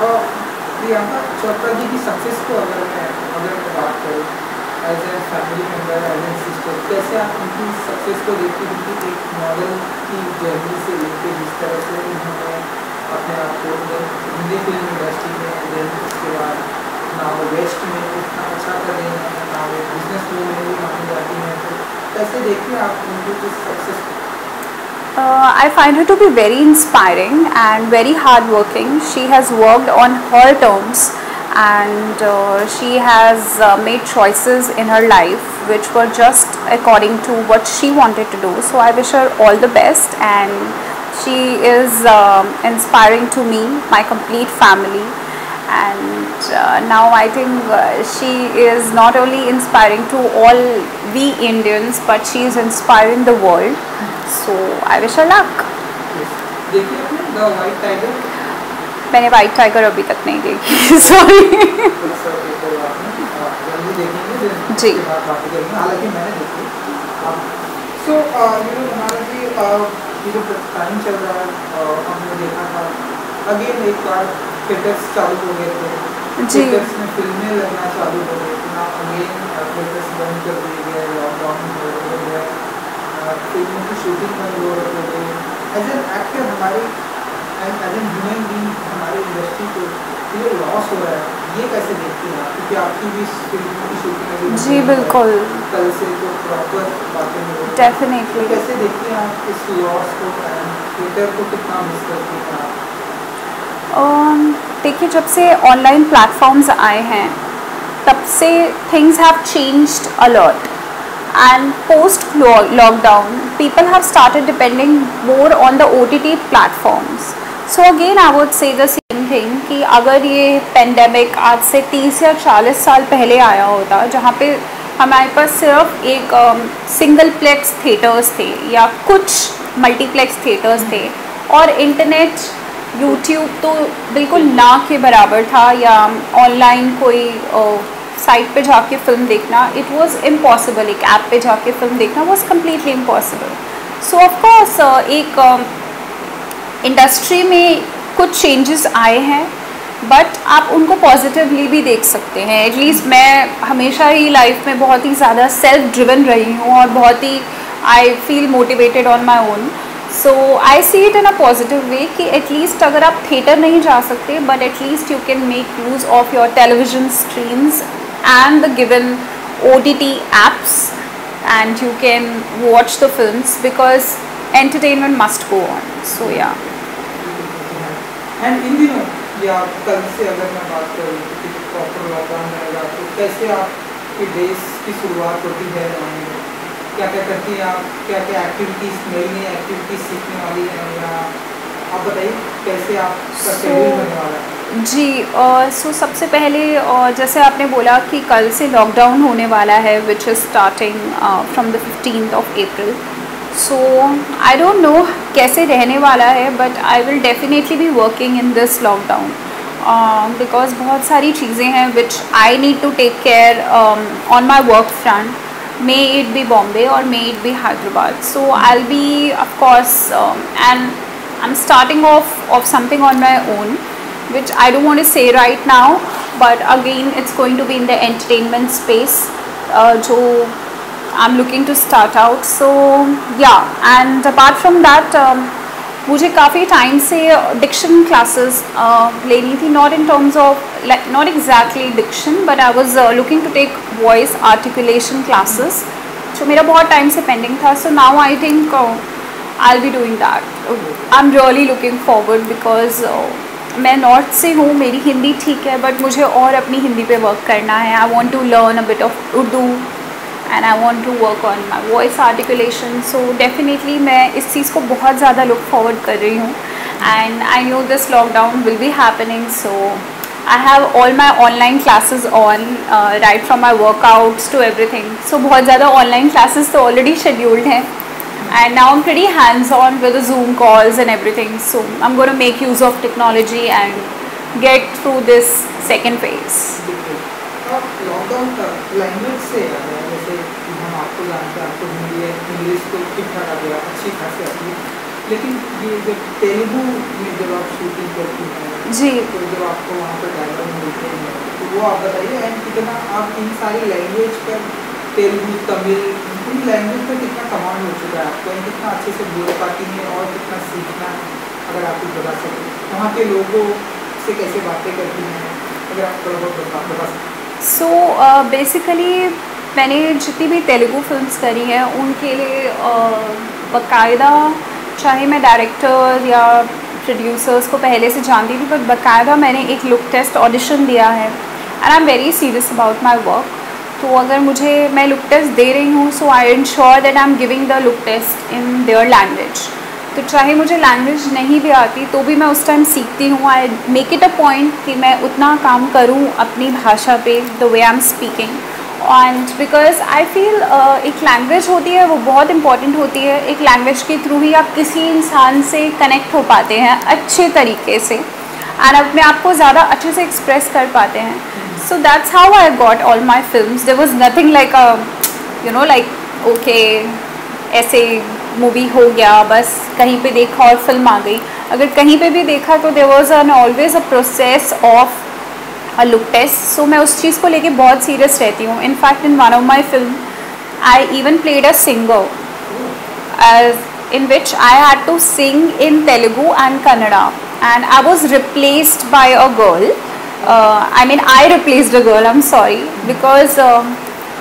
प्रियंका चोपड़ा जी की सक्सेस को अगर मैं बात करूँ as a family member, as a sister, कैसे आप उनकी सक्सेस को देखते हैं? उनकी एक मॉडल की जर्नी से लेके जिस तरह से उन्होंने अपने आप को हिंदी फिल्म इंडस्ट्री में, देन उसके बाद ना वो वेस्ट में इतना अच्छा कर रही हैं, ना वो बिजनेस में भी मानी जाती हैं, तो कैसे देखते हैं आप उनकी इस सक्सेस को? I find her to be very inspiring and very hardworking. She has worked on her terms and she has made choices in her life which were just according to what she wanted to do. So I wish her all the best, and she is inspiring to me, my complete family. And now I think she is not only inspiring to all we Indians, but she is inspiring the world. So I wish her luck. देखिए आपने the white tiger? मैंने white tiger अभी तक नहीं देखी sorry. जल्दी देखेंगे जी। उसके बाद बात करेंगे, हालांकि मैंने देखी। सो हमारा ये जो टाइम चल रहा है, हमने देखा था अगेन एक बार थिएटर्स चालू हो गए थे, जी। थिएटर्स में फिल्में लगना चालू हो गई थी ना, अगेन थिएटर्स बंद कर दिए गए, लॉकडाउन हो गया, फिल्मों की शूटिंग बंद हो गई। एज एन एक्टर हमारी एज एन ह्यूमन बीइंग हमारी इंडस्ट्री को ये लॉस हो रहा है, ये कैसे देखती हैं आप? क्योंकि आपकी भी फिल्मों की शूटिंग अभी जी बिल्कुल, कल से तो प्रॉपर बातें नहीं हो रही। डेफिनेटली। कैसे देखती हैं आप इस लॉस को, थिएटर को कितना मिस करती हैं आप? देखिए, जब से ऑनलाइन प्लेटफॉर्म्स आए हैं तब से things have changed a lot, and post lockdown people have started depending more on the OTT platforms. So again I would say the same thing कि अगर ये पेंडेमिक आज से 30 या 40 साल पहले आया होता, जहाँ पे हमारे पास सिर्फ एक सिंगल प्लेक्स थिएटर्स थे या कुछ मल्टीप्लेक्स थिएटर्स थे, और इंटरनेट यूट्यूब तो बिल्कुल ना के बराबर था, या ऑनलाइन कोई साइट पे जाके फ़िल्म देखना, इट वाज इम्पॉसिबल। एक ऐप पे जाके फ़िल्म देखना was completely impossible. So of course एक इंडस्ट्री में कुछ चेंजेस आए हैं, बट आप उनको पॉजिटिवली भी देख सकते हैं। एटलीस्ट मैं हमेशा ही लाइफ में बहुत ही ज़्यादा सेल्फ ड्रिवन रही हूँ और बहुत ही I feel motivated on my own. So I see it in a positive way कि एटलीस्ट अगर आप थिएटर नहीं जा सकते, but at least you can make use of your television screens and the given OTT apps, and you can watch the films because entertainment must go on. So yeah. And in दिनों या कल से अगर मैं बात करूँ कि प्रॉपर लॉकडाउन रहेगा, तो कैसे आपके डेज की शुरुआत होती है? क्या क्या करती हैं आप? क्या क्या एक्टिविटीज़, नई एक्टिविटीज़ सीखने वाली हैं, या आप बताइए कैसे आपका शेड्यूल बनने वाला है? जी, सो सबसे पहले जैसे आपने बोला कि कल से लॉकडाउन होने वाला है, which is starting from the 15th of April. So I don't know कैसे रहने वाला है, but I will definitely be working in this lockdown because बहुत सारी चीज़ें हैं which I need to take care on my work front, may it be Bombay और may it be Hyderabad. So I will be of course and I am starting of something on my own which I don't want to say right now, but again it's going to be in the entertainment space, so I'm looking to start out. So yeah, and apart from that मुझे काफ़ी time से Dickson classes लेनी थी, not in terms of like not exactly diction, but I was looking to take voice articulation classes, जो मेरा बहुत time से pending था. So now I think I'll be doing that. I'm really looking forward because मैं north से हूँ, मेरी हिंदी ठीक है, बट मुझे और अपनी हिंदी पे वर्क करना है. I want to learn a bit of Urdu and I want to work on my voice articulation. So definitely मैं इस चीज़ को बहुत ज़्यादा लुक फॉरवर्ड कर रही हूँ, and I know this lockdown will be happening. So I have all my online classes on, right from my workouts to everything. सो बहुत ज़्यादा ऑनलाइन क्लासेज तो ऑलरेडी शेड्यूल्ड हैं, and now I'm pretty hands-on with the Zoom calls and everything, so I'm going to make use of technology and get through this second phase. Lockdown का language से जैसे हम आपको जानते हैं, आपको हिंदी इंग्लिश तो ठीक ठाक आ गया, अच्छी खासी आती है, लेकिन ये जब तेलुगु में जब आप शूटिंग करती हैं जी। तो जब आपको वहाँ पर डायलॉग मिलते हैं तो वो आप बताइए, एंड कितना आप इन सारी लैंग्वेज पर, तेलुगु, तमिल, इन लैंग्वेज पर कितना कमांड हो चुका है आपको, एंड कितना अच्छे से बोल पाती हैं और कितना सीखना, अगर आप कुछ बता सकें वहाँ के लोगों से कैसे बातें करती हैं, अगर आप थोड़ा बहुत बता सकें। सो बेसिकली मैंने जितनी भी तेलुगु फिल्म्स करी हैं उनके लिए बाकायदा, चाहे मैं डायरेक्टर या प्रोड्यूसर्स को पहले से जानती थी, बट बाकायदा मैंने एक लुक टेस्ट ऑडिशन दिया है and I am very serious about my work. तो अगर मैं लुक टेस्ट दे रही हूँ, so I ensure that I am giving the look test in their language. तो चाहे मुझे लैंग्वेज नहीं भी आती तो भी मैं उस टाइम सीखती हूँ। I make it a point कि मैं उतना काम करूँ अपनी भाषा पे, the way I am speaking. And because I feel एक लैंग्वेज होती है वो बहुत इंपॉर्टेंट होती है। एक लैंग्वेज के थ्रू ही आप किसी इंसान से कनेक्ट हो पाते हैं अच्छे तरीके से एंड अपने आप को ज़्यादा अच्छे से एक्सप्रेस कर पाते हैं। So that's how I got all my films. There was nothing like like okay ऐसे मूवी हो गया, बस कहीं पे देखा और फिल्म आ गई। अगर कहीं पे भी देखा तो there was an always a process of a look test. So मैं उस चीज़ को लेके बहुत सीरियस रहती हूँ। In fact in one of my film I even played a singer in which I had to sing in Telugu and Kannada, and I was replaced by a girl. I replaced a girl, I'm sorry, because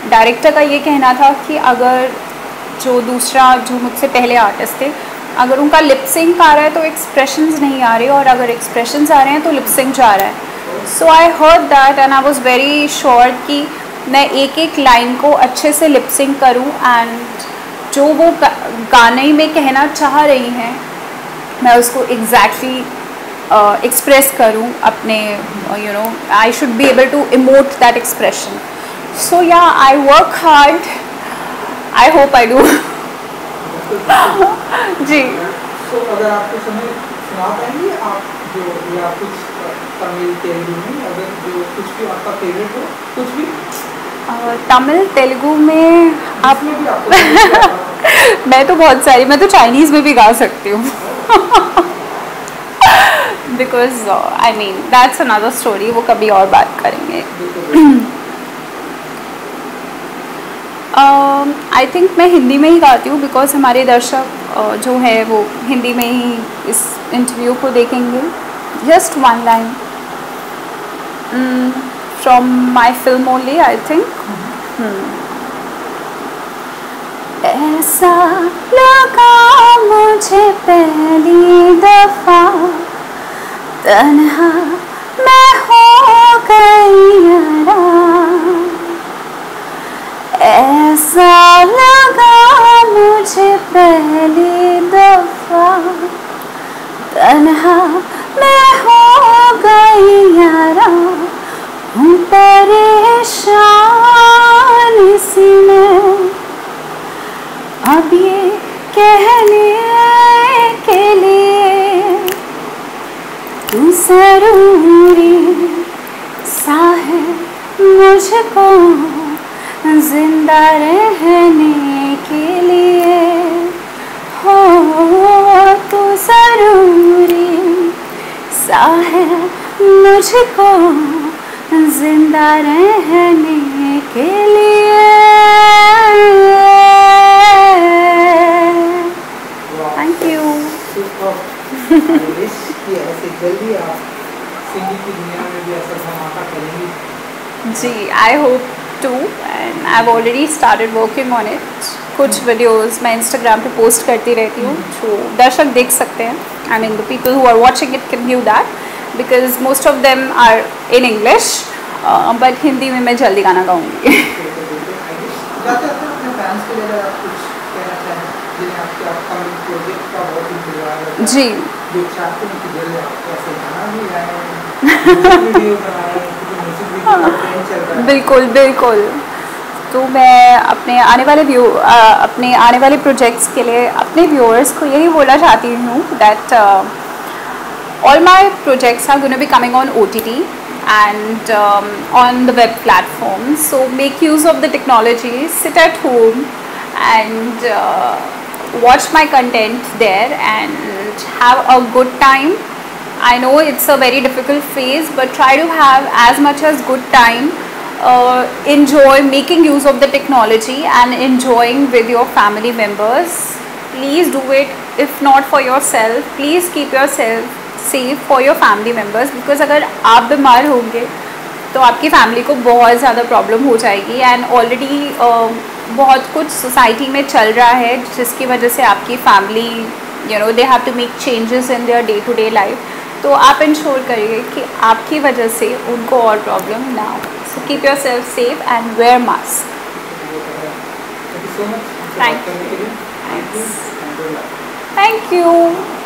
director का ये कहना था कि अगर जो मुझसे पहले artist थे, अगर उनका लिप सिंक आ रहा है तो एक्सप्रेशंस नहीं आ रहे, और अगर एक्सप्रेशंस आ रहे हैं तो लिप सिंक जा रहा है। So I heard that and I was very sure कि मैं एक एक लाइन को अच्छे से लिप सिंक करूँ एंड जो वो गाने में कहना चाह रही हैं मैं उसको एग्जैक्टली एक्सप्रेस करूँ अपने, I should be able to emote that expression. So yeah I work hard, I hope I do. जी। तो अगर आपको समय सुना पाएंगे आप जो, या कुछ तमिल तेलुगु में, अगर जो कुछ भी आपका फेवरेट हो, कुछ भी तमिल तेलुगु में आप भी आपको मैं तो बहुत सारी, मैं तो चाइनीज़ में भी गा सकती हूँ because I mean that's another story, वो कभी और बात करेंगे। आई थिंक मैं हिंदी में ही गाती हूँ बिकॉज हमारे दर्शक जो है वो हिंदी में ही इस इंटरव्यू को देखेंगे। Just one line from my film only, I think. ऐसा लगा मुझे पहली दफा तन्हा मैं हो गई यारा, ऐसा लगा मुझे पहली दफा तन्हा मैं हो गई यारा, हूँ परेशान इसी में अब ये कहने के लिए तू जरूरी सा है मुझको जिंदा रहने के लिए, हो तू जरूरी सा है मुझको जिंदा रहने के लिए। Thank you. ऐसे जल्दी आप सिंगिंग की दुनिया में भी ऐसा धमाका करेंगी। जी, I hope to and I have already started working on it. कुछ वीडियोस मैं इंस्टाग्राम पे पोस्ट करती रहती हूँ जो दर्शक देख सकते हैं। I mean the people who are watching it can view that because most of them are in English, but Hindi में मैं जल्दी गाना गाऊँगी। जी बिल्कुल बिल्कुल। तो मैं अपने आने वाले प्रोजेक्ट्स के लिए अपने व्यूअर्स को यही बोलना चाहती हूँ that all my projects are going to be coming on OTT and on the web platforms, so make use of the technology, sit at home and watch my content there and have a good time I know it's a very difficult phase, but try to have as much as good time. Enjoy making use of the technology and enjoying with your family members. Please do it. If not for yourself, please keep yourself safe for your family members, because अगर आप बीमार होंगे तो आपकी family को बहुत ज़्यादा problem हो जाएगी. एंड ऑलरेडी बहुत कुछ सोसाइटी में चल रहा है जिसकी वजह से आपकी family they have to make changes in their day to day life. तो आप इंश्योर करिए कि आपकी वजह से उनको और प्रॉब्लम ना हो. So keep your self safe and wear mask. Thank you so much. Thank you. Thank you.